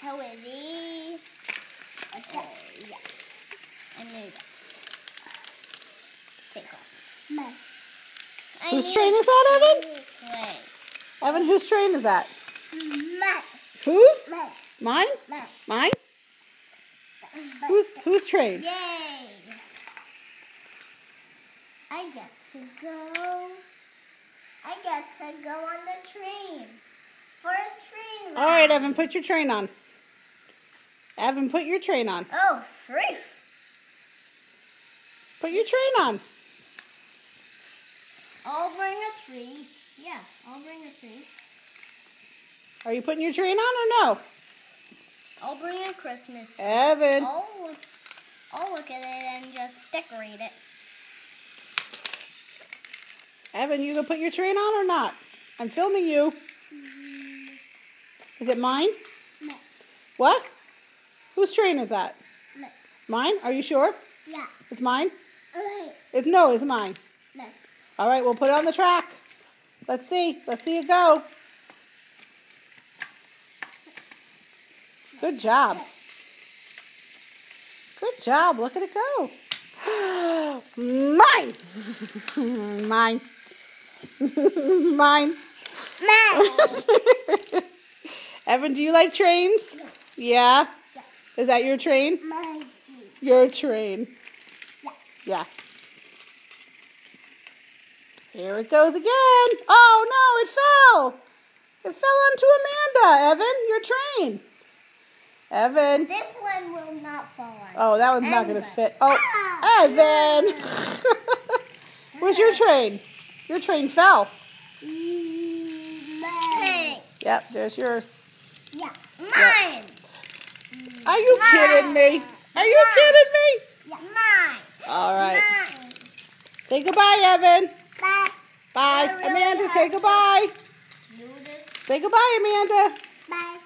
How is he? Yeah. I knew that. Take off. Whose train is that, Evan? Wait. Evan, whose train is that? Mine. Whose? Mine. Mine? Mine. Mine? Whose train? Yay! I get to go on the train. For a train ride. All right, Evan, put your train on. Evan, put your train on. Oh, free. Put your train on. I'll bring a tree. Yeah, I'll bring a tree. Are you putting your train on or no? I'll bring a Christmas tree. Evan. I'll look at it and just decorate it. Evan, you gonna put your train on or not? I'm filming you. Is it mine? No. What? Whose train is that? No. Mine? Are you sure? Yeah. It's mine? Okay. It's mine. No. All right, we'll put it on the track. Let's see. Let's see it go. Good job. Good job. Look at it go. Mine. Mine. Mine. Evan, do you like trains? Yeah. Yeah. Is that your train? My Your train. Yeah. Yeah. Here it goes again. Oh, no, it fell. It fell onto Amanda. Evan, your train. Evan. This one will not fall on. Oh, that one's not going to fit. Oh, Evan. Where's your train? Your train fell. Mine. Yep, there's yours. Yeah. Mine. Are you kidding me? Are you kidding me? Yeah. Mine. All right. Mine. Say goodbye, Evan. Bye. Bye. I really Amanda, have say to goodbye. do this. Say goodbye, Amanda. Bye.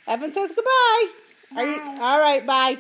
Evan says goodbye. Are you? Bye. All right, bye.